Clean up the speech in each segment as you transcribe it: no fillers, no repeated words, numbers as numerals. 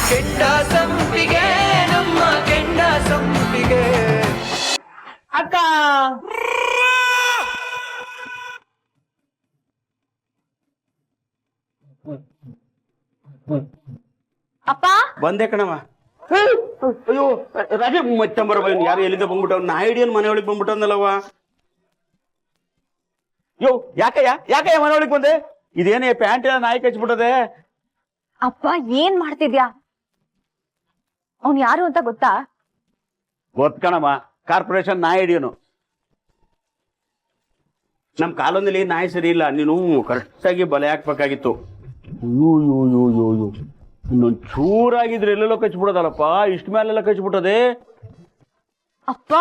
ಕೆಂಡ ಸಂಪಿಗೆ ನಮ್ಮ ಕೆಂಡ ಸಂಪಿಗೆ. ಅಕ್ಕ ಅಪ್ಪ ಬಂದೆ ಕಣವ. ಅಯ್ಯೋ ರಾಜ ಮತ್ತಂಬರ ಯಾರು ಎಲ್ಲಿಂದ ಬಂದ್ಬಿಟ್ಟವ್? ನಾಯಿಡಿಯನ್ ಮನೆ ಒಳಗೆ ಬಂದ್ಬಿಟ್ಟವನಲ್ಲವ. ಯೋ ಯಾಕಯ್ಯ ಮನೆ ಒಳಗೆ ಬಂದೆ? ಇದೇನೇ ಪ್ಯಾಂಟ್ ಎಲ್ಲ ನಾಯಿ ಕಚ್ಬಿಟ್ಟದೆ. ಅಪ್ಪ ಏನ್ ಮಾಡ್ತಿದ್ಯಾ? ಅವ್ನ್ ಯಾರು ಅಂತ ಗೊತ್ತಾ? ಗೊತ್ಕಣಮ್ಮ, ಕಾರ್ಪೊರೇಷನ್ ನಾಯಿ ಹಿಡಿಯೋನು. ನಮ್ ಕಾಲೋನಿಲಿ ನಾಯಿ ಸರಿ ಇಲ್ಲ, ನೀನು ಕರೆಕ್ಟಾಗಿ ಬಲೆ ಹಾಕ್ಬೇಕಾಗಿತ್ತು. ಇನ್ನೊಂದು ಚೂರಾಗಿದ್ರೆ ಎಲ್ಲೆಲ್ಲೋ ಕಚ್ಬಿಡೋದಲ್ಲಪ್ಪ, ಇಷ್ಟ ಮೇಲೆಲ್ಲ ಕಚ್ಬಿಟ್ಟದೆ. ಅಪ್ಪ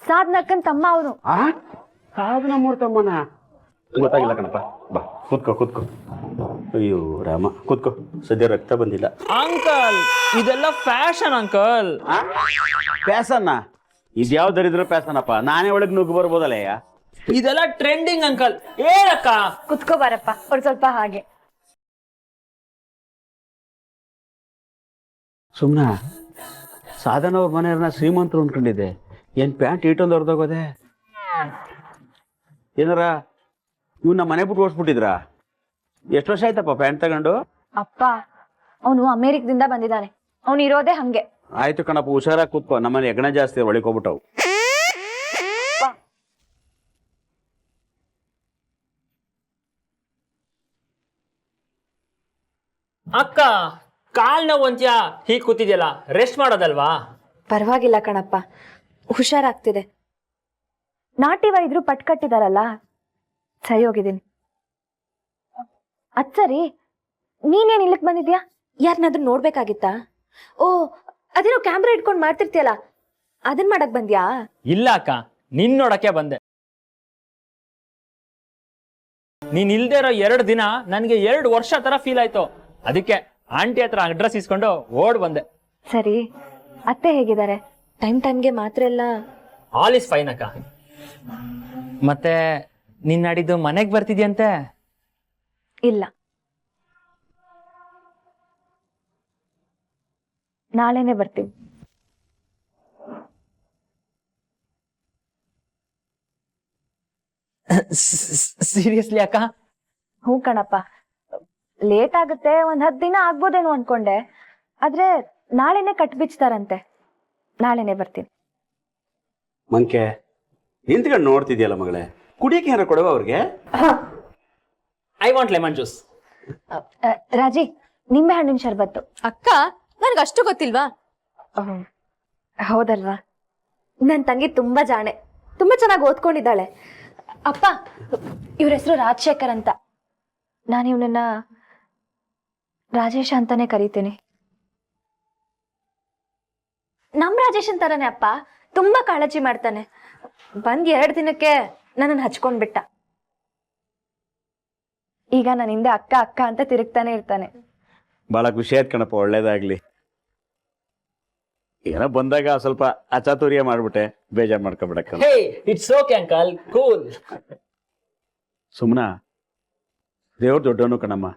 ಸಾಧನಕ್ಕನ್ ತಮ್ಮ ಅವನು. ಸಾಧನ ಮೂರ್ತಮ್ಮನ ಗೊತ್ತಾಗಿಲ್ಲ ಕಣಪ್ಪ. ಬಾ ಕೂತ್ಕೋ. ಅಯ್ಯೋ ರಾಮ, ಕೂತ್ಕೋ. ಸದ್ಯ ರಕ್ತ ಬಂದಿಲ್ಲ. ಅಂಕಲ್ ಇದೆಲ್ಲ ಫ್ಯಾಷನ್ ಅಂಕಲ್. ಪ್ಯಾಸನ್ನ ಇದ್ಯಾವ್ದರಿದ್ರು ಪ್ಯಾಸನಪ್ಪ. ನಾನೇ ಒಳಗೆ ನುಗ್ಗು ಬರ್ಬೋದಲ್ಲಯ್ಯ. ಇದೆಲ್ಲ ಟ್ರೆಂಡಿಂಗ್ ಅಂಕಲ್. ಏನಕ್ಕ ಕುತ್ಕೋ ಬಾರಪ್ಪ, ಅವ್ರು ಸ್ವಲ್ಪ ಹಾಗೆ. ಸುಮ್ನ ಸಾಧನ ಅವ್ರ ಮನೆಯವ್ರನ್ನ ಶ್ರೀಮಂತರು ಅನ್ಕೊಂಡಿದ್ದೆ. ಏನ್ ಪ್ಯಾಂಟ್ ಇಟ್ಟೊಂದು ಹೊರದೋಗೋದೆ? ಏನಾರ ಇವ್ ನಮ್ಮ ಮನೆ ಬಿಟ್ಟು ಓಡಿಸ್ಬಿಟ್ಟಿದ್ರ? ಎಷ್ಟು ವರ್ಷ ಆಯ್ತಪ್ಪ ಪ್ಯಾಂಟ್ ತಗೊಂಡು? ಅಪ್ಪ ಅವನು ಅಮೇರಿಕದಿಂದ ಬಂದಿದ್ದಾನೆ, ಅವನು ಇರೋದೇ ಹಂಗೆ. ಆಯ್ತು ಕಣಪ್ಪ, ಹುಷಾರಾಗಿ ಕೂತ್ಕೋ. ನಮ್ಮನೆ ಹೆಗಣ ಜಾಸ್ತಿ ಒಳಕೋಗ್ಬಿಟ್ಟವು. ಅಕ್ಕ ಕಾಲ್ ನೋವು ಅಂತ್ಯಾ ಹೀಗ್ ಕೂತಿದ್ಯಲ್ಲ, ರೆಸ್ಟ್ ಮಾಡೋದಲ್ವಾ? ಪರವಾಗಿಲ್ಲ ಕಣಪ್ಪ, ಹುಷಾರಾಗ್ತಿದೆ. ನಾಟಿ ವೈದ್ಯರು ಪಟ್ ಕಟ್ಟಿದಾರಲ್ಲ, ಸರಿ ಹೋಗಿದ್ದೀನಿ. ಅದ್ ಸರಿ, ನೀನೇನ್ ಇಲ್ಲಕ್ ಬಂದಿದ್ಯಾ? ಯಾರನ್ನಾದ್ರೂ ನೋಡ್ಬೇಕಾಗಿತ್ತಾ? ಓ, ಅದೇನೋ ಕ್ಯಾಮ್ರಾ ಇಟ್ಕೊಂಡ್ ಮಾಡ್ತಿರ್ತೀಯಲ್ಲ, ಅದನ್ ಮಾಡಕ್ ಬಂದ್ಯಾ? ಇಲ್ಲ ಅಕ್ಕ, ನಿನ್ ನೋಡಕ್ಕೆ ಬಂದೆ. ನೀನ್ ಇಲ್ದೇ ಇರೋ 2 ದಿನ ನನ್ಗೆ 2 ವರ್ಷ ತರ ಫೀಲ್ ಆಯ್ತು. ಅದಕ್ಕೆ ಆಂಟಿ ಹತ್ರ ಅಡ್ರೆಸ್ ಇಸ್ಕೊಂಡು ಓಡ್ ಬಂದೆ. ಸರಿ, ಅತ್ತೆ ಹೇಗಿದ್ದಾರೆ? ಟೈಮ್ಗೆ ಮಾತ್ರ ಎಲ್ಲ ಆಲ್ ಇಸ್ ಫೈನ್ ಅಕ್ಕ. ಮತ್ತೆ ನಿನ್ ನಾಡಿದ್ದು ಮನೆಗ್ ಬರ್ತಿದ್ಯಂತೆ? ಇಲ್ಲ, ನಾಳೆನೆ ಬರ್ತೀವಿ. ಸೀರಿಯಸ್ಲಿ ಅಕ್ಕ? ಹ್ಞೂ ಕಣಪ್ಪ, ಲೇಟ್ ಆಗುತ್ತೆ, ಒಂದ್ 10 ದಿನ ಆಗ್ಬೋದೇನೋ ಅನ್ಕೊಂಡೆ. ಆದ್ರೆ ನಾಳೆನೆ ಕಟ್ಬಿಚ್ತಾರಂತೆ, ನಾಳೆನೆ ಬರ್ತೀನಿ. ಮಂಕೆ ನಿಂತ್ಕೊಂಡು ನೋಡ್ತಿದ್ಯಲ್ಲ ಮಗಳೇ, ಕುಡಿಯಕ್ಕೆ ಏನಾರ ಕೊಡುವ ಅವ್ರಿಗೆ? I want lemon juice. ರಾಜಿ, ನಿಂಬೆ ಹಣ್ಣಿನ ಶರ್ಬತ್ತು. ಅಕ್ಕ ನನ್ಗಷ್ಟು ಗೊತ್ತಿಲ್ವಾ? ಹೌದಲ್ವಾ? ನನ್ ತಂಗಿ ತುಂಬಾ ಜಾಣೆ, ತುಂಬಾ ಚೆನ್ನಾಗಿ ಓದ್ಕೊಂಡಿದ್ದಾಳೆ. ಅಪ್ಪ, ಇವ್ರ ಹೆಸರು ರಾಜಶೇಖರ್ ಅಂತ. ನಾನು ಇವನನ್ನ ರಾಜೇಶ ಅಂತಾನೆ ಕರಿತೀನಿ. ನಮ್ ರಾಜೇಶ್ ಅಂತಾರನೆ ಅಪ್ಪ, ತುಂಬಾ ಕಾಳಜಿ ಮಾಡ್ತಾನೆ. ಬಂದ್ 2 ದಿನಕ್ಕೆ ನನ್ನನ್ನು ಹಚ್ಕೊಂಡ್ಬಿಟ್ಟ. ಈಗ ನನ್ನ ಹಿಂದೆ ಅಕ್ಕ ಅಕ್ಕ ಅಂತ ತಿರುಗ್ತಾನೆ ಇರ್ತಾನೆ. ಬಹಳ ಖುಷಿ ಆಯ್ತು ಕಣಪ್ಪ, ಒಳ್ಳೇದಾಗ್ಲಿ. ಏನೋ ಬಂದಾಗ ಸ್ವಲ್ಪ ಅಚಾತುರ್ಯ ಮಾಡ್ಬಿಟ್ಟೆ, ಬೇಜಾರ್ ಮಾಡ್ಕೊಬಿಡಕ್ಕ. ಹೇ, ಇಟ್ಸ್ ಓಕೆ ಅಂಕಲ್, ಕೂಲ್. ಸುಮ್ನ ದೇವ್ರ ದೊಡ್ಡವನು ಕಣಮ್ಮ.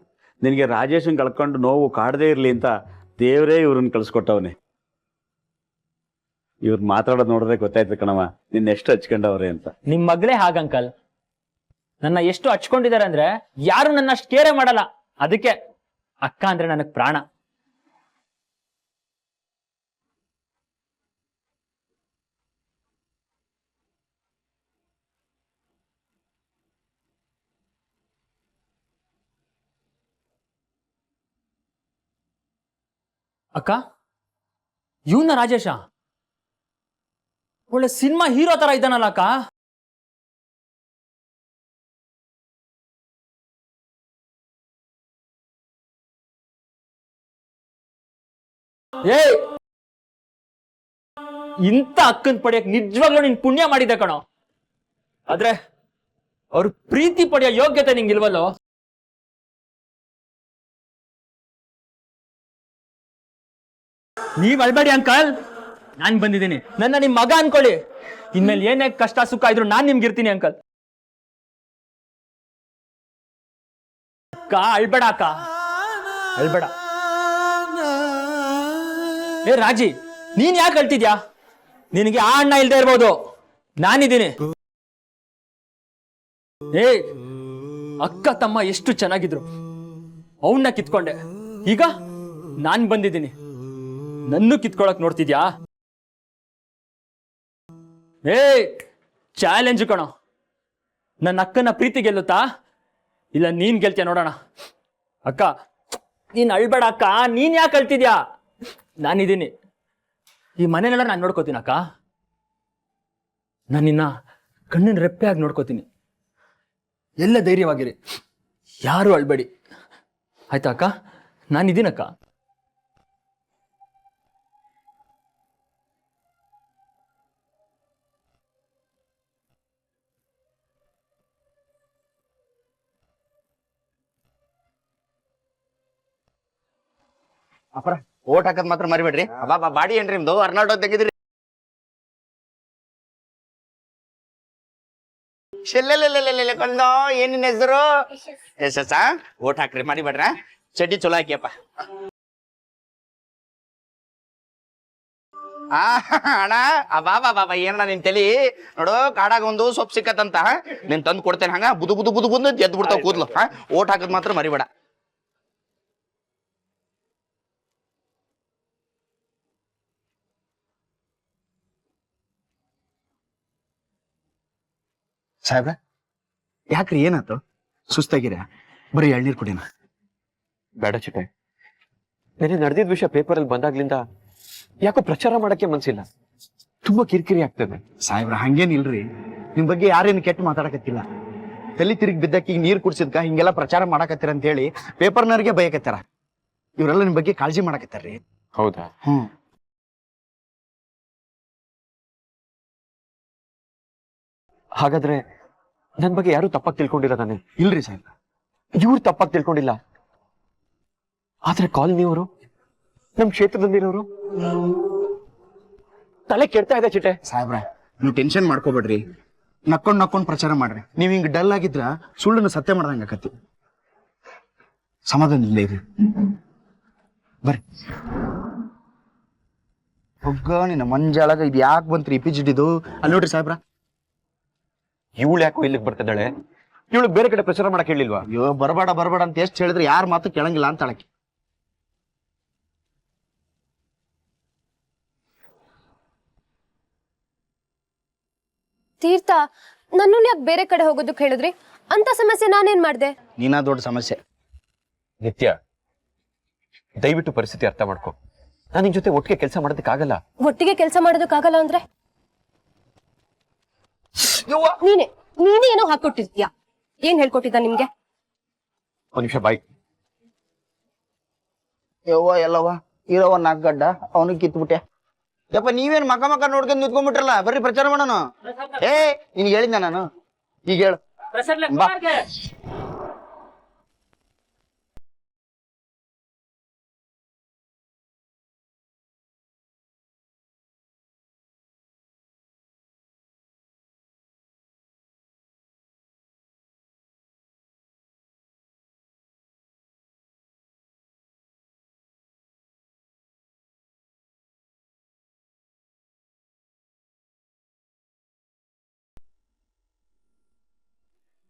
ನಿನಗೆ ರಾಜೇಶನ್ ಕಳ್ಕೊಂಡು ನೋವು ಕಾಡದೇ ಇರ್ಲಿ ಅಂತ ದೇವರೇ ಇವ್ರನ್ನ ಕಳ್ಸ್ಕೊಟ್ಟವನೆ. ಇವ್ರು ಮಾತಾಡೋದು ನೋಡಿದ್ರೆ ಗೊತ್ತಾಯ್ತು ಕಣಮ್ಮ, ನಿನ್ನ ಎಷ್ಟು ಹಚ್ಕೊಂಡವ್ರೆ ಅಂತ. ನಿಮ್ ಮಗಳೇ ಹಾಗಂಕಲ್, ನನ್ನ ಎಷ್ಟು ಹಚ್ಕೊಂಡಿದ್ದಾರೆ ಅಂದ್ರೆ ಯಾರು ನನ್ನ ಅಷ್ಟು ಕೇರೆ ಮಾಡಲ್ಲ. ಅದಕ್ಕೆ ಅಕ್ಕ ಅಂದ್ರೆ ನನಗ್ ಪ್ರಾಣ. ಅಕ್ಕ, ಇವನ ರಾಜೇಶ ಒಳ್ಳೆ ಸಿನಿಮಾ ಹೀರೋ ತರ ಇದ್ದಾನಲ್ಲ ಅಕ್ಕ. ಏ, ಇಂಥ ಅಕ್ಕನ್ ಪಡೆಯಕ್ ನಿಜವಾಗ್ಲೂ ನೀನ್ ಪುಣ್ಯ ಮಾಡಿದ್ದೆ ಕಣೋ. ಆದ್ರೆ ಅವ್ರ ಪ್ರೀತಿ ಪಡೆಯೋ ಯೋಗ್ಯತೆ ನಿಂಗಿಲ್ವಲ್ಲೋ. ನೀವ್ ಅಳ್ಬೇಡಿ ಅಂಕಲ್, ನಾನ್ ಬಂದಿದ್ದೀನಿ. ನನ್ನ ನಿಮ್ ಮಗ ಅನ್ಕೊಳ್ಳಿ. ಇನ್ಮೇಲೆ ಏನೇ ಕಷ್ಟ ಸುಖ ಇದ್ರು ನಾನ್ ನಿಮ್ಗಿರ್ತೀನಿ ಅಂಕಲ್. ಅಕ್ಕ ಅಳ್ಬೇಡ, ಅಕ್ಕ ಅಳ್ಬೇಡ. ಏ ರಾಜಿ, ನೀನ್ ಯಾಕೆ ಅಳ್ತಿದ್ಯಾ? ನಿನಗೆ ಆ ಅಣ್ಣ ಇಲ್ದೇ ಇರ್ಬೋದು, ನಾನಿದ್ದೀನಿ. ಏ ಅಕ್ಕ ತಮ್ಮ ಎಷ್ಟು ಚೆನ್ನಾಗಿದ್ರು, ಅವನ್ನ ಕಿತ್ಕೊಂಡೆ. ಈಗ ನಾನ್ ಬಂದಿದ್ದೀನಿ, ನನ್ನೂ ಕಿತ್ಕೊಳಕ್ ನೋಡ್ತಿದ್ಯಾ? ಏ ಚಾಲೆಂಜ್ ಕಣೋ. ನನ್ನ ಅಕ್ಕನ ಪ್ರೀತಿ ಗೆಲ್ಲುತ್ತಾ ಇಲ್ಲ ನೀನ್ ಗೆಲ್ತೀಯ ನೋಡೋಣ. ಅಕ್ಕ ನೀನ್ ಅಳ್ಬೇಡ ಅಕ್ಕ, ನೀನ್ ಯಾಕೆ ಅಳ್ತಿದ್ಯಾ? ನಾನಿದ್ದೀನಿ, ಈ ಮನೆನೆಲ್ಲ ನಾನು ನೋಡ್ಕೋತೀನಿ ಅಕ್ಕ. ನಾನು ನಿನ್ನ ಕಣ್ಣಿನ ರೆಪ್ಪೆ ಆಗಿ ನೋಡ್ಕೋತೀನಿ. ಎಲ್ಲ ಧೈರ್ಯವಾಗಿರಿ, ಯಾರು ಅಳ್ಬೇಡಿ ಆಯ್ತಾ ಅಕ್ಕ? ನಾನಿದ್ದೀನಕ್ಕ. ಅಪ್ಪರ ಓಟ್ ಹಾಕದ್ ಮಾತ್ರ ಮರಿಬೇಡ್ರಿ. ಅಬ್ಬಾ ಬಾಡಿ ಏನ್ರಿ ನಿಮ್ದು? ಅರ್ನಾಲ್ಡೋ ತೆಗಿದ್ರಿ. ಕೊಂದೋ ಏನಿನ ಹೆಸರು? ಎಸ್ ಓಟ್ ಹಾಕ್ರಿ, ಮರಿಬೇಡ್ರ. ಚಡ್ಡಿ ಚಲೋ ಹಾಕಿಯಪ್ಪ. ಅಣ್ಣ ಬಾಬಾ ಏನಣ್ಣ ನಿನ್ ತಲಿ ನೋಡು, ಕಾಡಾಗ ಒಂದು ಸೊಪ್ಪು ಸಿಕ್ಕತ್ತಂತ ನೀನ್ ತಂದು ಕೊಡ್ತೇನೆ. ಹಂಗ ಬುದು ಬುದು ಬುದು ಬುದು ಎದ್ದು ಬಿಡ್ತಾವ ಕೂದ್ಲು. ಓಟ್ ಹಾಕದ್ ಮಾತ್ರ ಮರಿಬೇಡ. ಸಾಹೇಬ್ರ ಯಾಕ್ರಿ, ಏನಾಯ್ತು? ಸುಸ್ತಾಗಿರ? ಬರೀ ಎಳ್ನೀರ್ ಕುಡಿನ. ಬೇಡ ಚಿಟ್ಟೆ, ನೆನೆ ನಡೆದಿದ್ದ ವಿಷಯ ಪೇಪರಲ್ಲಿ ಬಂದಾಗ್ಲಿಂದ ಯಾಕೋ ಪ್ರಚಾರ ಮಾಡಕ್ಕೆ ಮನ್ಸಿಲ್ಲ. ತುಂಬಾ ಕಿರಿಕಿರಿ ಆಗ್ತದೆ. ಸಾಹೇಬ್ರ ಹಂಗೇನಿಲ್ರಿ, ನಿಮ್ ಬಗ್ಗೆ ಯಾರೇನು ಕೆಟ್ಟ ಮಾತಾಡಕತ್ತಿಲ್ಲ. ತಲೆ ತಿರುಗಿ ಬಿದ್ದಕ್ಕೆ ಈಗ ನೀರ್ ಕುಡ್ಸಿದ್ಕ ಹಿಂಗೆಲ್ಲ ಪ್ರಚಾರ ಮಾಡಕತ್ತೀರ ಅಂತ ಹೇಳಿ ಪೇಪರ್ನವ್ರಿಗೆ ಬಯಕತ್ತಾರ. ಇವರೆಲ್ಲ ನಿಮ್ ಬಗ್ಗೆ ಕಾಳಜಿ ಮಾಡಕತ್ತಾರ್ರಿ. ಹೌದಾ? ಹಾಗಾದ್ರೆ ನನ್ ಬಗ್ಗೆ ಯಾರು ತಪ್ಪಾಗಿ ತಿಳ್ಕೊಂಡಿರೋದಾನೆ? ಇಲ್ರಿ ಸಾಹೇಬ್ರ, ಇವ್ರು ತಪ್ಪಾಗಿ ತಿಳ್ಕೊಂಡಿಲ್ಲ. ಆದ್ರೆ ಕಾಲನಿಯವರು, ನಮ್ ಕ್ಷೇತ್ರದಲ್ಲಿರೋರು ತಲೆ ಕೆಡ್ತಾ ಇದೆ ಚಿಟ್ಟೆ. ಸಾಹೇಬ್ರ ನೀವು ಟೆನ್ಷನ್ ಮಾಡ್ಕೋಬೇಡ್ರಿ, ನಕ್ಕೊಂಡ್ ಪ್ರಚಾರ ಮಾಡ್ರಿ. ನೀವ್ ಹಿಂಗ್ ಡಲ್ ಆಗಿದ್ರ ಸುಳ್ಳನ್ನು ಸತ್ಯ ಮಾಡ್ದಂಗ ಆಕತಿ. ಸಮಾಧಾನ ಇಲ್ಲ ಇರಿ, ಬರ್ರಿ. ಹೋಗ ನಿನ್ನ ಮಂಜಾಳಗ ಇದು ಯಾಕೆ ಬಂತ್ರಿ ಪಿಜಿಡಿದು? ಅಲ್ಲಿ ನೋಡ್ರಿ ಸಾಹೇಬ್ರ, ಇವಳು ಯಾಕೋ ಇಲ್ಲಿಗೆ ಬರ್ತಿದ್ದಾಳೆ? ಇವಳು ಬೇರೆ ಕಡೆ ಪ್ರಚಾರ ಮಾಡಕ್ ಹೇಳಿಲ್ವಾ? ಅಯ್ಯೋ ಬರಬೇಡ ಅಂತ ಎಷ್ಟು ಹೇಳಿದ್ರೆ ಯಾರ ಮಾತು ಕೇಳಂಗಿಲ್ಲ ಅಂತ ಹೇಳಕ್ಕೆ. ತೀರ್ಥ, ನನ್ನನ್ನು ಯಾಕೆ ಬೇರೆ ಕಡೆ ಹೋಗೋದಕ್ಕೆ ಹೇಳಿದ್ರಿ? ಅಂತ ಸಮಸ್ಯೆ ನಾನೇನ್ ಮಾಡ್ದೆ? ನೀನಾ ದೊಡ್ಡ ಸಮಸ್ಯೆ. ನಿತ್ಯ, ದಯವಿಟ್ಟು ಪರಿಸ್ಥಿತಿ ಅರ್ಥ ಮಾಡ್ಕೊ. ನಾನು ನಿನ್ ಜೊತೆ ಒಟ್ಟಿಗೆ ಕೆಲಸ ಮಾಡೋದಕ್ಕಾಗಲ್ಲ. ಒಟ್ಟಿಗೆ ಕೆಲಸ ಮಾಡೋದಕ್ಕಾಗಲ್ಲ ಅಂದ್ರೆ ನೀನೇ ಏನೋ ಹಾಕೊಟ್ಟಿರ್ತೀಯ. ಏನ್ ಹೇಳ್ಕೊಟ್ಟಿದ್ದ ನಿಮ್ಗೆ? ಒಂದ್ ನಿಮಿಷ ಬಾಯ್. ಯವ್ವ ಎಲ್ಲವ್ವ ಇರವ ನಾಲ್ಕು ಗಡ್ಡ ಅವನಿಗೆ ಕಿತ್ಬಿಟ್ಟೆ. ಯಪ್ಪ ನೀವೇನ್ ಮಕ್ಕ ನೋಡ್ಕೊಂಡು ನಿಂತ್ಕೊಂಡ್ಬಿಟ್ರಲ್ಲ, ಬರ್ರಿ ಪ್ರಚಾರ ಮಾಡೋಣ. ನಿನ್ಗೆ ಹೇಳಿದ್ನ ನಾನು, ಈಗ ಹೇಳು. ಬಾ.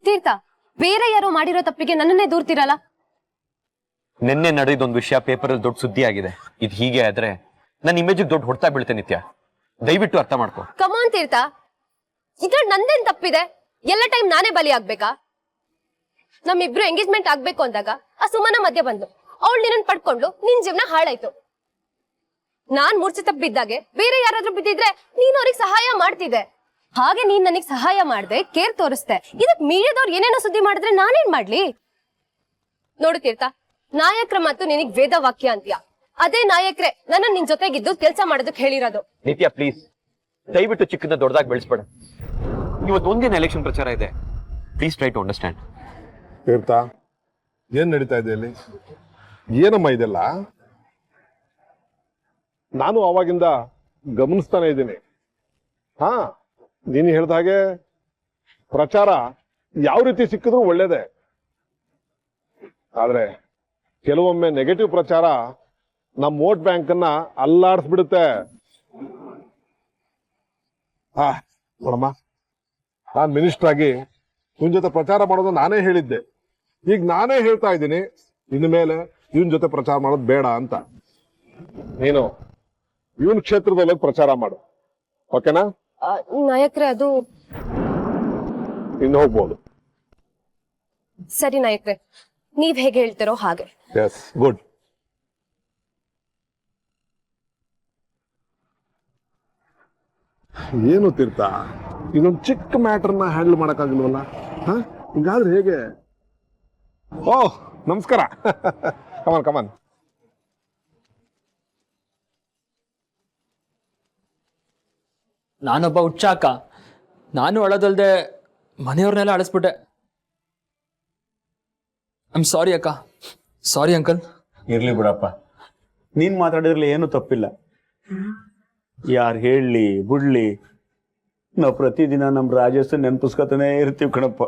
ತೀರ್ಥ, ಬೇರೆ ಯಾರೋ ಮಾಡಿರೋ ತಪ್ಪಿಗೆ ನನ್ನನ್ನೇ ದೂರ್ತಿರಲ್ಲ. ನಿನ್ನೆ ನಡೆದೊಂದು ವಿಷಯ ಪೇಪರಲ್ಲಿ ದೊಡ್ಡ ಸುದ್ದಿ ಆಗಿದೆ. ಇದು ಹೀಗೆ ಆದ್ರೆ ನನ್ನ ಇಮೇಜಿಗೆ ದೊಡ್ಡ ಹೊಡ್ತಾ ಬೀಳುತ್ತೆ. ನಿತ್ಯ, ದಯವಿಟ್ಟು ಅರ್ಥ ಮಾಡ್ಕೊ. ಕಮಾನ್ ತೀರ್ಥ, ಇದ್ರಲ್ಲಿ ನಂದೇನ್ ತಪ್ಪಿದೆ? ಎಲ್ಲ ಟೈಮ್ ನಾನೇ ಬಲಿ ಆಗ್ಬೇಕಾ? ನಮ್ಮಿಬ್ರು ಎಂಗೇಜ್ಮೆಂಟ್ ಆಗ್ಬೇಕು ಅಂದಾಗ ಆ ಸುಮನ ಮಧ್ಯೆ ಬಂದು ಅವಳು ನಿನ್ನ ಪಡ್ಕೊಂಡು ನಿನ್ ಜೀವನ ಹಾಳಾಯ್ತು. ನಾನ್ ಮೂರ್ಛೆ ತಪ್ಪಿದ್ದಾಗೆ ಬೇರೆ ಯಾರಾದ್ರೂ ಬಿದ್ದಿದ್ರೆ ನೀನ್ ಅವ್ರಿಗೆ ಸಹಾಯ ಮಾಡ್ತಿದ್ದೆ. ಹಾಗೆ ನೀನ್ ನನಗ್ ಸಹಾಯ ಮಾಡ್ದೆ, ಕೇರ್ ತೋರಿಸ್ದೆ. ಇದಕ್ ಮೀಡಿಯಾದವ್ರು ಏನೇನೋ ಸುದ್ದಿ ಮಾಡಿದ್ರೆ ನಾನೇನ್ ಮಾಡ್ಲಿ? ನೋಡು ತೀರ್ಥ, ನಾಯಕರ ಮತ್ತು ನಿನಗ್ ವೇದ ವಾಕ್ಯ ಅಂತೀಯ. ಅದೇ ನಾಯಕರೇ ನನ್ನ ನಿನ್ ಜೊತೆಗಿದ್ದು ಕೆಲಸ ಮಾಡೋದಕ್ಕೆ ಹೇಳಿರೋದು. ನಿತ್ಯ ಪ್ಲೀಸ್, ದಯವಿಟ್ಟು ಚಿಕ್ಕದ ದೊಡ್ಡದಾಗಿ ಬೆಳೆಸ್ಬೇಡ. ಇವತ್ತು ಒಂದಿನ ಎಲೆಕ್ಷನ್ ಪ್ರಚಾರ ಇದೆ. Please try to understand. Teertha, ಏನ್ ನಡೀತಾ ಇದೆ ಇಲ್ಲಿ? ಏನಮ್ಮ ಇದೆಲ್ಲ? ನಾನು ಅವಾಗಿಂದ ಗಮನಿಸ್ತಾನೆ ಇದ್ದೀನಿ. ಹಾ, ನೀನು ಹೇಳ್ದ ಹಾಗೆ ಪ್ರಚಾರ ಯಾವ ರೀತಿ ಸಿಕ್ಕಿದ್ರು ಒಳ್ಳೇದೆ. ಆದ್ರೆ ಕೆಲವೊಮ್ಮೆ ನೆಗೆಟಿವ್ ಪ್ರಚಾರ ನಮ್ಮ ವೋಟ್ ಬ್ಯಾಂಕ್ ಅನ್ನ ಅಲ್ಲಾಡಿಸ್ಬಿಡುತ್ತೆ. ನೋಡಮ್ಮ, ನಾನ್ ಮಿನಿಸ್ಟರ್ ಆಗಿ ಇವನ್ ಜೊತೆ ಪ್ರಚಾರ ಮಾಡೋದು ನಾನೇ ಹೇಳಿದ್ದೆ. ಈಗ ನಾನೇ ಹೇಳ್ತಾ ಇದ್ದೀನಿ, ಇನ್ನು ಮೇಲೆ ಇವನ್ ಜೊತೆ ಪ್ರಚಾರ ಮಾಡೋದು ಬೇಡ ಅಂತ. ನೀನು ಇವನ್ ಕ್ಷೇತ್ರದಲ್ಲಿ ಪ್ರಚಾರ ಮಾಡು, ಓಕೆನಾ? ನಾಯಕ್ರೆ, ಅದು ಇನ್ನು ಹೋಗ್ಬೋದು. ಸರಿ ನಾಯಕ್ರೆ, ನೀವ್ ಹೇಗೆ ಹೇಳ್ತಿರೋ ಹಾಗೆ. Yes, good. ಏನು ತೀರ್ಥ, ಇದೊಂದು ಚಿಕ್ಕ ಮ್ಯಾಟರ್ನ ಹ್ಯಾಂಡಲ್ ಮಾಡಕ್ಕಾಗಿಲ್ವಲ್ಲ? ಹಿಂಗಾದ್ರೆ ಹೇಗೆ? ಓಹ್, ನಮಸ್ಕಾರ. ಕಮಾನ್ ಕಮಾನ್. ನಾನೊಬ್ಬ ಹುಚ್ಚ ಅಕ್ಕ. ನಾನು ಅಳದಲ್ದೆ ಮನೆಯವ್ರನ್ನೆಲ್ಲ ಅಳಿಸ್ಬಿಟ್ಟೆ. ಐಮ್ ಸಾರಿ ಅಕ್ಕ. Sorry uncle. ಇರ್ಲಿ ಬಿಡಪ್ಪ, ನೀನ್ ಮಾತಾಡಿದ್ರಲ್ಲಿ ಏನು ತಪ್ಪಿಲ್ಲ. ಯಾರು ಹೇಳಲಿ ಬಿಡ್ಲಿ, ನಾವು ಪ್ರತಿದಿನ ನಮ್ಮ ರಾಜೇಶ್ ನೆನಪಿಸ್ಕೊತಾನೆ ಇರ್ತೀವಿ ಕಣಪ್ಪ,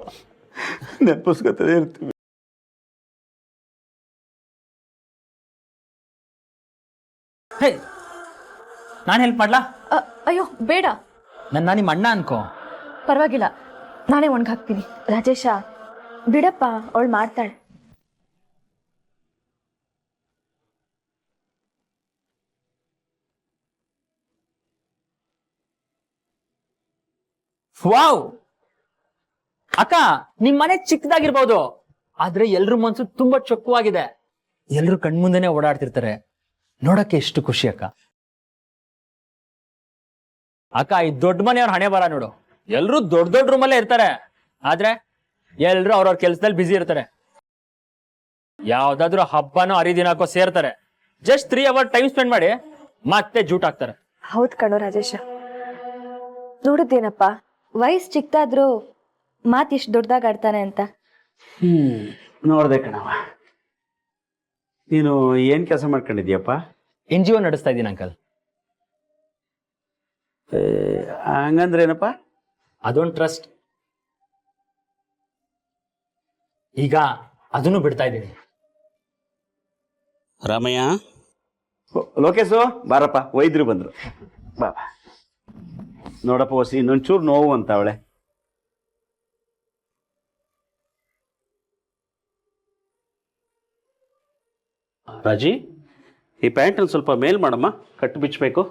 ನೆನಪಿಸ್ಕೊತಾನೆ ಇರ್ತೀವಿ. ಹೇ, ನಾನು ಹೆಲ್ಪ್ ಮಾಡ್ಲಾ? ಅಯ್ಯೋ ಬೇಡ, ನನ್ನ ನಿಮ್ಮ ಅಣ್ಣ ಅನ್ಕೋ. ಪರವಾಗಿಲ್ಲ, ನಾನೇ ಒಣಗಾಕ್ತೀನಿ. ರಾಜೇಶ ಬಿಡಪ್ಪ, ಅವಳು ಮಾಡ್ತಾಳೆ. ವಾವ್ ಅಕ್ಕ, ನಿಮ್ ಮನೆ ಚಿಕ್ಕದಾಗಿರ್ಬೋದು, ಆದ್ರೆ ಎಲ್ರ ಮನ್ಸು ತುಂಬಾ ಚೊಕ್ಕವಾಗಿದೆ. ಎಲ್ರು ಕಣ್ಮುಂದೆನೆ ಓಡಾಡ್ತಿರ್ತಾರೆ, ನೋಡಕ್ಕೆ ಎಷ್ಟು ಖುಷಿ ಅಕ್ಕ. ಅಕ್ಕ, ಈ ದೊಡ್ಡ ಮನೆಯವ್ರ ಹಣೆ ಬರ ನೋಡು. ಎಲ್ರು ದೊಡ್ಡ ದೊಡ್ಡ ರೂಮಲ್ಲೇ ಇರ್ತಾರೆ, ಆದ್ರೆ ಎಲ್ರು ಅವ್ರವ್ರ ಕೆಲ್ಸದಲ್ಲಿ ಬ್ಯುಸಿ ಇರ್ತಾರೆ. ಯಾವ್ದಾದ್ರು ಹಬ್ಬನೋ ಹರಿದಿನಕ್ಕೋ ಸೇರ್ತಾರೆ. ಜಸ್ಟ್ 3 hours ಟೈಮ್ ಸ್ಪೆಂಡ್ ಮಾಡಿ ಮತ್ತೆ ಜೂಟ್ ಹಾಕ್ತಾರೆ. ಹೌದ್ ಕಣೋ ರಾಜೇಶ, ನೋಡಿದ್ದೇನಪ್ಪ, ವಯಸ್ಸು ಚಿಕ್ಕದಾದ್ರೂ ಮಾತು ಇಷ್ಟು ದೊಡ್ಡದಾಗ ಆಡ್ತಾನೆ ಅಂತ. ನೋಡ್ದೆ ಕಣವ. ನೀನು ಏನ್ ಕೆಲಸ ಮಾಡ್ಕೊಂಡಿದ್ಯಪ್ಪ? NGO ನಡೆಸ್ತಾ ಇದ್ದೀನಿ ಅಂಕಲ್. ಹಂಗಂದ್ರೆ ಏನಪ್ಪ? ಅದೊಂದು ಟ್ರಸ್ಟ್. ಈಗ ಅದನ್ನು ಬಿಡ್ತಾ ಇದ್ದೀನಿ. ರಾಮಯ್ಯ, ಲೋಕೇಶು ಬಾರಪ್ಪ, ವೈದ್ಯರು ಬಂದ್ರು. ಬಾ ನೋಡಪ್ಪ ಹೊಸಿ, ಇನ್ನೊಂಚೂರು ನೋವು ಅಂತ ಅವಳೆ. ರಾಜಿ, ಈ ಪ್ಯಾಂಟನ್ನು ಸ್ವಲ್ಪ ಮೇಲ್ ಮಾಡಮ್ಮ, ಕಟ್ಟು ಬಿಚ್ಚಬೇಕು.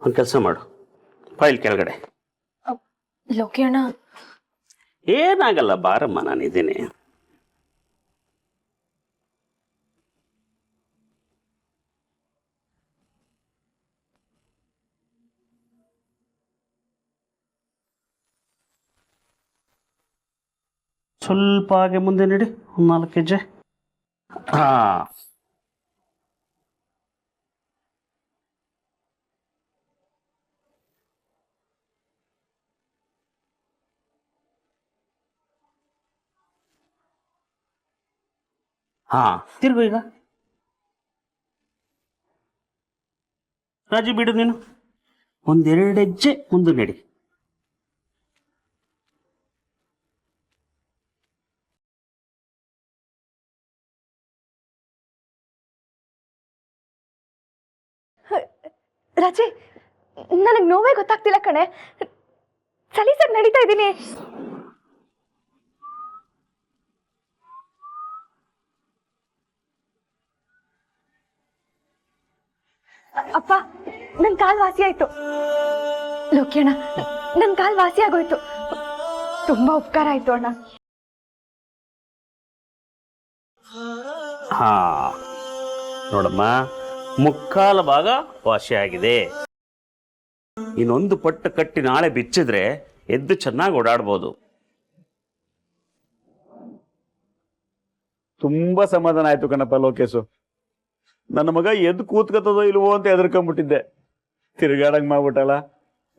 ಒಂದು ಕೆಲಸ ಮಾಡು, ಫೈಲ್ ಕೆಳಗಡೆ. ಲೋಕಿಯಣ್ಣ, ಏನಾಗಲ್ಲ ಬಾರಮ್ಮ, ನಾನಿದ್ದೀನಿ. ಸ್ವಲ್ಪ ಹಾಗೆ ಮುಂದೆ ನಡಿ, 4 ಹೆಜ್ಜೆ. ಹಾ, ಹಾ, ತಿರ್ಗು ಈಗ. ರಾಜು ಬಿಡು, ನೀನು 1-2 ಹೆಜ್ಜೆ ಮುಂದೆ ನಡಿ. ರಾಜೆ, ನನಗೆ ನೋವೇ ಗೊತ್ತಾಗ್ತಿಲ್ಲ ಕಣೆ. ಸಲೀಸಾಗಿ ನಡೀತಾ ಇದ್ದೀನಿ. ಅಪ್ಪ, ನನ್ ಕಾಲ್ ವಾಸಿ ಆಯ್ತು. ಲೋಕಿಯಣ್ಣ, ನನ್ ಕಾಲ್ ವಾಸಿ ಆಗೋಯ್ತು. ತುಂಬಾ ಉಪಕಾರ ಆಯ್ತು ಅಣ್ಣ. ಹಾ ನೋಡಮ್ಮ, ಮುಕ್ಕಾಲ ಭಾಗ ವಾಸಿಯಾಗಿದೆ. ಇನ್ನೊಂದು ಪಟ್ಟು ಕಟ್ಟಿ ನಾಳೆ ಬಿಚ್ಚಿದ್ರೆ ಎದ್ದು ಚೆನ್ನಾಗಿ ಓಡಾಡ್ಬೋದು. ತುಂಬಾ ಸಮಾಧಾನ ಆಯ್ತು ಕಣಪ್ಪ ಲೋಕೇಶು. ನನ್ನ ಮಗ ಎದ್ದು ಕೂತ್ಕತ್ತದೋ ಇಲ್ವೋ ಅಂತ ಹೆದರ್ಕೊಂಡ್ಬಿಟ್ಟಿದ್ದೆ. ತಿರುಗಾಡಂಗ್ ಮಾಡ್ಬಿಟ್ಟಲ್ಲ,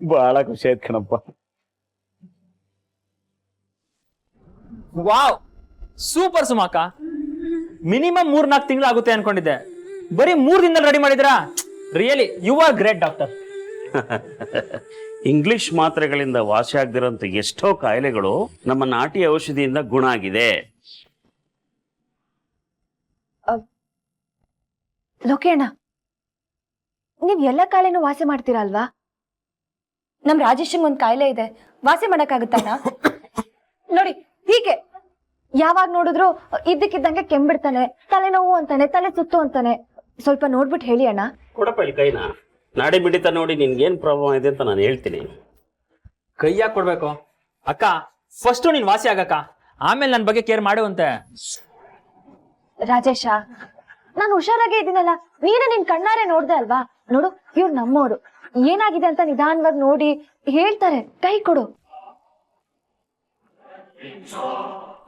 ಬಹಳ ಖುಷಿ ಆಯ್ತು ಕಣಪ್ಪ. Wow, super ಸುಮಾಕ. ಮಿನಿಮಮ್ 3-4 ತಿಂಗಳು ಆಗುತ್ತೆ ಅನ್ಕೊಂಡಿದ್ದೆ, ಬರೀ 3 ದಿನದಲ್ಲಿ ರೆಡಿ ಮಾಡಿದ್ರಾ? Really you are great doctor. English ಮಾತ್ರೆಗಳಿಂದ ವಾಸಿ ಆಗದಿರೋಂಥ ಎಷ್ಟೋ ಕಾಯಿಲೆಗಳು ನಮ್ಮ ನಾಟಿ ಔಷಧಿಯಿಂದ ಗುಣ ಆಗಿದೆ. ಲೋಕೇಣ, ನೀವ್ ಎಲ್ಲ ಕಾಯಿಲೆನೂ ವಾಸಿ ಮಾಡ್ತೀರಾ ಅಲ್ವಾ? ನಮ್ ರಾಜೇಶಂಗ್ ಒಂದ್ ಕಾಯಿಲೆ ಇದೆ, ವಾಸಿ ಮಾಡಕ್ಕಾಗುತ್ತಣ್ಣ? ನೋಡಿ ಹೀಗೆ ಯಾವಾಗ ನೋಡಿದ್ರು ಇದ್ದಕ್ಕಿದ್ದಂಗೆ ಕೆಂಬಿಡ್ತಾನೆ, ತಲೆನೋವು ಅಂತಾನೆ, ತಲೆ ಸುತ್ತು ಅಂತಾನೆ. ಸ್ವಲ್ಪ ನೋಡ್ಬಿಟ್ಟು ಹೇಳಿ ಅಣ್ಣ. ಕೊಡಪ್ಪ ಇಲ್ಲಿ ಕೈನ. ನಾಡಿ ಮಿಡಿತ ನೋಡಿ ನಿನ್ಗೇನ್ ಪ್ರಾಬ್ಲಮ್ ಇದೆ ಅಂತ ನಾನು ಹೇಳ್ತೀನಿ. ಕೈಯಾಗ ಕೊಡ್ಬೇಕು ಅಕ್ಕ. ಫಸ್ಟ್ ನೀನ್ ವಾಸಿ ಆಗಕ್ಕ, ಆಮೇಲೆ ನನ್ ಬಗ್ಗೆ ಕೇರ್ ಮಾಡುವಂತೆ. ರಾಜೇಶ, ನಾನು ಹುಷಾರಾಗೇ ಇದ್ದೀನಲ್ಲ, ನೀನೇ ನಿನ್ ಕಣ್ಣಾರೆ ನೋಡ್ದೆ ಅಲ್ವಾ? ನೋಡು, ಇವ್ರು ನಮ್ಮೋರು, ಏನಾಗಿದೆ ಅಂತ ನಿಧಾನವಾಗಿ ನೋಡಿ ಹೇಳ್ತಾರೆ. ಕೈ ಕೊಡು.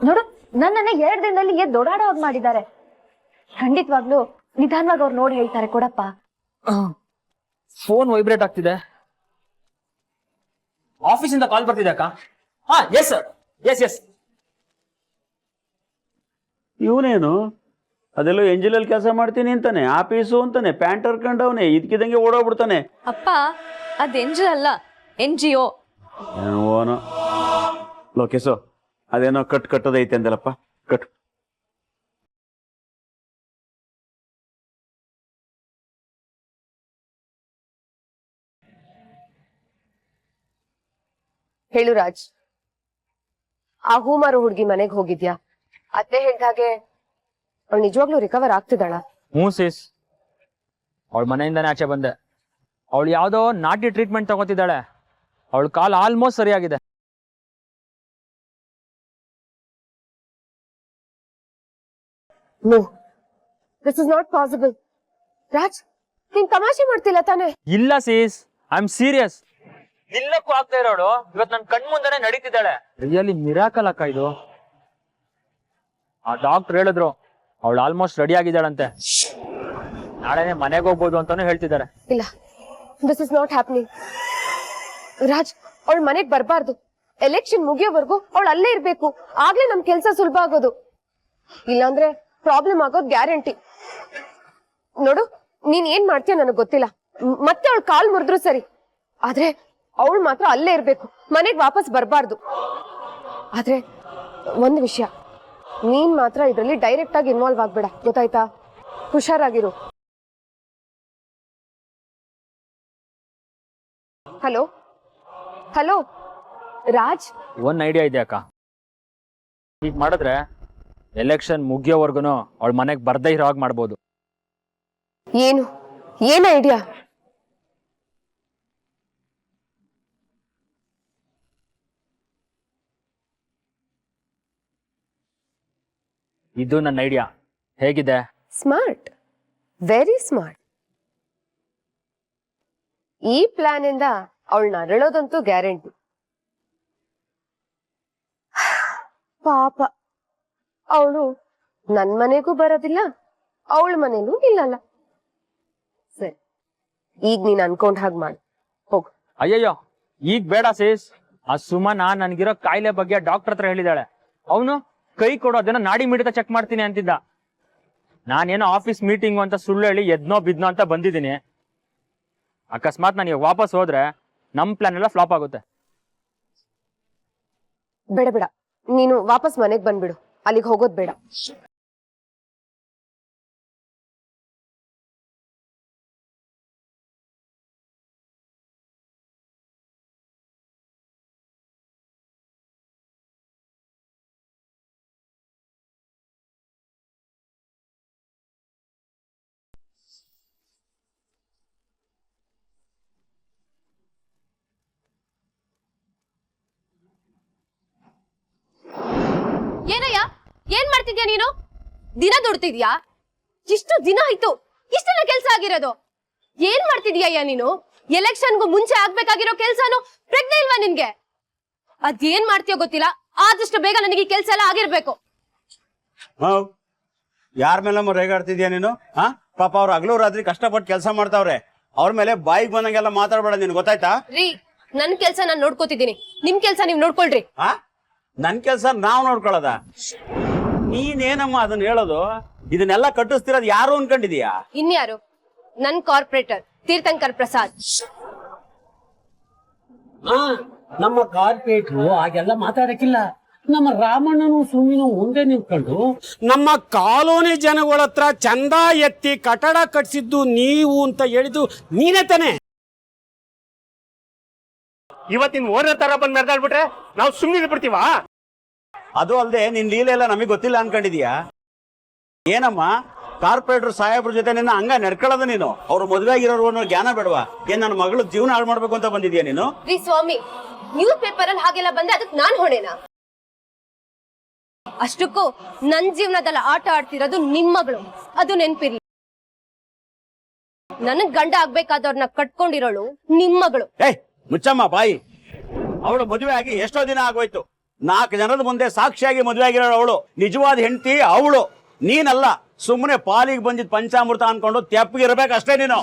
ನೋಡು, ನನ್ನನ್ನ 2 ದಿನದಲ್ಲಿ ದೊಡ್ಡಾಡೋ ಹಾಗೆ ಮಾಡಿದ್ದಾರೆ. ಖಂಡಿತವಾಗ್ಲು ನಿಧಾನವಾಗಿ ಅವ್ರು ನೋಡಿ ಹೇಳ್ತಾರೆ. ಕೊಡಪ್ಪ. ಫೋನ್ ವೈಬ್ರೇಟ್ ಆಗ್ತಿದೆ. ಆಫೀಸಿಂದ ಕಾಲ್ ಬರ್ತಿದೆ ಅಕ್ಕ. ಹಾ, ಎಸ್ ಸರ್, ಎಸ್. ಇವನೇನು ಅದೆಲ್ಲೋ ಎಂಜಿಲಲ್ಲಿ ಕೆಲಸ ಮಾಡ್ತೀನಿ ಅಂತಾನೆ, ಆಫೀಸು ಅಂತಾನೆ, ಪ್ಯಾಂಟ್ ಹರ್ಕೊಂಡವನೆ, ಇದಕ್ಕಿದಂಗೆ ಓಡೋಗ್ಬಿಡ್ತಾನೆ. ಅಪ್ಪ, ಅದ್ NGO ಅಲ್ಲ, NGO. ಏನೋ ಲೋಕೇಶು, ಅದೇನೋ ಕಟ್ಟೋದೈತೆ ಅಂದಲ್ಲಪ್ಪ, ಕಟ್. ಹೇಳು ರಾಜ್, ಆ ಹೂ ಮಾರೋ ಹುಡ್ಗಿ ಮನೆಗೆ ಹೋಗಿದ್ಯಾ? ಅತ್ತೆ ಹೇಳ್ದಾಗೆ ಅವಳು ನಿಜವಾಗ್ಲೂ ರಿಕವರ್ ಆಗ್ತಿದ್ದಾಳ? ಹ್ಞೂ ಸಿಸ್, ಅವಳ ಮನೆಯಿಂದಾನೆ ಆಚೆ ಬಂದೆ. ಅವಳು ಯಾವ್ದೋ ನಾಟಿ ಟ್ರೀಟ್ಮೆಂಟ್ ತಗೋತಿದ್ದಾಳೆ. ಅವಳ ಕಾಲ್ ಆಲ್ಮೋಸ್ಟ್ ಸರಿಯಾಗಿದೆ. No, this is not possible. Raj, ನೀನ್ ತಮಾಷೆ ಮಾಡ್ತಿಲ್ಲ ತಾನೆ? ಇಲ್ಲ ಸಿಸ್, ಐ ಆಮ್ ಸೀರಿಯಸ್. ನಿಲ್ಲಕ್ಕೂ ಆಗ್ತಾ ಇರೋಳು ಇವತ್ ನನ್ ಕಣ್ ಮುಂದೆನೆ ನಡೀತಿದ್ದಾಳೆ. ರಿಯಲಿ ಮಿರಾಕಲ್ ಅಕ್ಕ ಇದು. ಆ ಡಾಕ್ಟರ್ ಹೇಳಿದ್ರು ಅವಳು ಆಲ್ಮೋಸ್ಟ್ ರೆಡಿ ಆಗಿದ್ದಾಳಂತೆ. ನಾಳೆನೆ ಮನೆಗೆ ಹೋಗ್ಬೋದು ಅಂತಾನು ಹೇಳ್ತಿದ್ದಾರೆ. ಇಲ್ಲ, this is not happening. Raj, ಅವಳ ಮನೆಗ್ ಬರ್ಬಾರ್ದು. ಎಲೆಕ್ಷನ್ ಮುಗಿಯೋವರೆಗೂ ಅವಳು ಅಲ್ಲೇ ಇರ್ಬೇಕು. ಆಗ್ಲೇ ನಮ್ ಕೆಲ್ಸ ಸುಲಭ ಆಗೋದು. ಇಲ್ಲಾಂದ್ರೆ ಪ್ರಾಬ್ಲಮ್ ಆಗೋದು ಗ್ಯಾರಂಟಿ. ನೋಡು, ನೀನ್ ಏನ್ ಮಾಡ್ತೀಯ ನನಗ್ ಗೊತ್ತಿಲ್ಲ. ಮತ್ತೆ ಅವಳು ಕಾಲ್ ಮುರಿದ್ರು ಸರಿ, ಆದ್ರೆ ಅವಳು ಮಾತ್ರ ಅಲ್ಲೇ ಇರ್ಬೇಕು, ಮನೆಗ್ ವಾಪಸ್ ಬರ್ಬಾರ್ದು. ಆದ್ರೆ ಒಂದ್ ವಿಷಯ, ನೀನ್ ಮಾತ್ರ ಇದ್ರಲ್ಲಿ ಡೈರೆಕ್ಟ್ ಆಗಿ ಇನ್ವಾಲ್ವ್ ಆಗ್ಬೇಡ, ಗೊತ್ತಾಯ್ತಾ? ಹುಷಾರಾಗಿರು. ಹಲೋ ಹಲೋ ರಾಜ್, ಒಂದ್ ಐಡಿಯಾ ಇದೆ ಅಕ್ಕ. ಈಗ ಮಾಡಿದ್ರೆ ಎಲೆಕ್ಷನ್ ಮುಗಿಯೋವರ್ಗುನು ಅವಳ ಮನೆಗೆ ಬರ್ದೇ ಇರೋ ಹಾಗೆ ಮಾಡ್ಬೋದು. ಏನು ಏನ್ ಐಡಿಯಾ? ಇದು ನನ್ನ ಐಡಿಯಾ. ಹೇಗಿದೆ? Smart, very smart. ಈ ಪ್ಲಾನ್ ಇಂದ ಅವಳನ್ನ ಅರಳೋದಂತೂ ಗ್ಯಾರಂಟಿ. ಪಾಪ, ಅವಳು ನನ್ ಮನೆಗೂ ಬರೋದಿಲ್ಲ, ಅವಳ ಮನೇಲೂ ನಿಲ್ಲಲ್ಲ. ಸರಿ, ಈಗ ನೀನ್ ಅನ್ಕೊಂಡ್ ಹಾಗೆ ಮಾಡು, ಹೋಗು. ಅಯ್ಯಯ್ಯೋ, ಈಗ ಬೇಡ ಸೇಸ್. ಆ ಸುಮನ ನನ್ಗಿರೋ ಕಾಯಿಲೆ ಬಗ್ಗೆ ಡಾಕ್ಟರ್ ಹತ್ರ ಹೇಳಿದಾಳೆ. ಅವನು ಕೈ ಕೊಡೋದೇನೋ ನಾಡಿ ಮಿಡಿತ ಚೆಕ್ ಮಾಡ್ತೀನಿ ಅಂತಿದ್ದ. ನಾನೇನೋ ಆಫೀಸ್ ಮೀಟಿಂಗ್ ಅಂತ ಸುಳ್ಳು ಹೇಳಿ ಎದ್ನೋ ಬಿದ್ನೋ ಅಂತ ಬಂದಿದ್ದೀನಿ. ಅಕಸ್ಮಾತ್ ನಾನು ವಾಪಸ್ ಹೋದ್ರೆ ನಮ್ ಪ್ಲಾನ್ ಎಲ್ಲ ಫ್ಲಾಪ್ ಆಗುತ್ತೆ. ಬೇಡ ಬೇಡ, ನೀನು ವಾಪಸ್ ಮನೆಗ್ ಬಂದ್ಬಿಡು, ಅಲ್ಲಿಗೆ ಹೋಗೋದ್ ಬೇಡ. ಏನಯ್ಯ, ಏನ್ ಮಾಡ್ತಿದ್ಯಾ ನೀನು? ದಿನ ದುಡ್ತಿದ್ಯಾ? ಇಷ್ಟು ದಿನ ಆಯ್ತು, ಇಷ್ಟೆಲ್ಲ ಕೆಲ್ಸ ಆಗಿರೋದು. ಏನ್ ಮಾಡ್ತಿದ್ಯಯ್ಯ ನೀನು? ಎಲೆಕ್ಷನ್ಗೂ ಮುಂಚೆ ಆಗ್ಬೇಕಾಗಿರೋ ಕೆಲ್ಸನು ಪ್ರಜ್ಞೆ ಇಲ್ವಾ ನಿನ್ಗೆ? ಅದೇನ್ ಮಾಡ್ತೀಯೋ ಗೊತ್ತಿಲ್ಲ, ಆದಷ್ಟು ಬೇಗ ನನಗೆ ಈ ಕೆಲ್ಸ ಎಲ್ಲ ಆಗಿರ್ಬೇಕು. ಯಾರ ಮೇಲೆ ರೇಗಾಡ್ತಿದ್ಯಾ ನೀನು? ಪಾಪ ಅವ್ರು ಹಗಲು ರಾತ್ರಿ ಕಷ್ಟಪಟ್ಟು ಕೆಲಸ ಮಾಡ್ತಾವ್ರೆ. ಅವ್ರ ಮೇಲೆ ಬಾಯಿಗೆ ಬಂದಂಗೆಲ್ಲ ಮಾತಾಡ್ಬೇಡ, ನಿನ್ ಗೊತ್ತಾಯ್ತಾ? ರೀ, ನನ್ ಕೆಲ್ಸ ನಾನ್ ನೋಡ್ಕೋತಿದ್ದೀನಿ, ನಿಮ್ ಕೆಲ್ಸ ನೀವ್ ನೋಡ್ಕೊಳ್ರಿ. ನನ್ ಕೆಲಸ ನಾವು ನೋಡ್ಕೊಳ್ಳೋದ? ನೀನೇನಮ್ಮ ಅದನ್ನ ಹೇಳೋದು? ಇದನ್ನೆಲ್ಲ ಕಟ್ಟಿಸ್ತಿರೋದು ಯಾರು ಅನ್ಕೊಂಡಿದೀಯಾ? ಇನ್ಯಾರು? ನನ್ ಕಾರ್ಪೊರೇಟರ್ ತೀರ್ಥಂಕರ್ ಪ್ರಸಾದ್. ನಮ್ಮ ಕಾರ್ಪೊರೇಟ್ರು ಹಾಗೆಲ್ಲ ಮಾತಾಡಕ್ಕಿಲ್ಲ. ನಮ್ಮ ರಾಮಣ್ಣನು ಸುಮ್ಮಿನು ಮುಂದೆ ನಿಂತ್ಕೊಂಡು ನಮ್ಮ ಕಾಲೋನಿ ಜನಗಳ ಹತ್ರ ಚಂದ ಎತ್ತಿ ಕಟ್ಟಡ ಕಟ್ಸಿದ್ದು ನೀವು ಅಂತ ಹೇಳಿದ್ದು ನೀನೇ ತಾನೆ. ಇವತ್ತಿನ ಓನರ್ ತರ ಬಂದ್ ಮೆರೆದಾಡ್ಬಿಟ್ರೆ ನಾವು ಸುಮ್ಮನೆ ಬಿಡ್ತೀವ? ಅದು ಅಲ್ಲದೆ ನಿನ್ ಲೀಲೆ ಎಲ್ಲ ನಮಗೆ ಗೊತ್ತಿಲ್ಲ ಅನ್ಕೊಂಡಿದೀಯಾ? ಏನಮ್ಮ ಕಾರ್ಪೊರೇಟರ್ ಸಾಹೇಬ್ರ ಜೊತೆ ನಿನ್ನ ಹಂಗ ನಡ್ಕೊಳ್ಳೋದು ನೀನು? ಅವ್ರು ಮದುವೆ ಆಗಿರೋರು ಅನ್ನೋ ಜ್ಞಾನ ಬೇಡವಾ? ಏನ್ ನನ್ನ ಮಗಳು ಜೀವನ ಹಾಳು ಮಾಡ್ಬೇಕು ಅಂತ ಬಂದಿದ್ಯಾ ನೀನು? ರೀ ಸ್ವಾಮಿ, ನ್ಯೂಸ್ ಪೇಪರ್ ಅಲ್ಲಿ ಹಾಗೆಲ್ಲ ಬಂದ್ರೆ ಅದಕ್ಕೆ ನಾನ್ ಹೊಣೆನಾ? ಅಷ್ಟಕ್ಕೂ ನನ್ ಜೀವನದಲ್ಲಿ ಆಟ ಆಡ್ತಿರೋದು ನಿಮ್ ಮಗಳು, ಅದು ನೆನ್ಪಿರ್ಲಿ. ನನಗ್ ಗಂಡ ಆಗ್ಬೇಕಾದವ್ರನ್ನ ಕಟ್ಕೊಂಡಿರೋಳು ನಿಮ್ ಮಗಳು. ಏಯ್ ಮುಚ್ಚಮ್ಮ ಬಾಯಿ. ಅವಳು ಮದುವೆ ಆಗಿ ಎಷ್ಟೋ ದಿನ ಆಗೋಯ್ತು. 4 ಜನದ ಮುಂದೆ ಸಾಕ್ಷಿಯಾಗಿ ಮದುವೆ ಆಗಿರೋಳು ಅವಳು. ನಿಜವಾದ ಹೆಂಡತಿ ಅವಳು, ನೀನಲ್ಲ. ಸುಮ್ಮನೆ ಪಾಲಿಗೆ ಬಂದಿದ್ ಪಂಚಾಮೃತ ಅನ್ಕೊಂಡು ತೆಪ್ಪಗಿರ್ಬೇಕಷ್ಟೇ ನೀನು.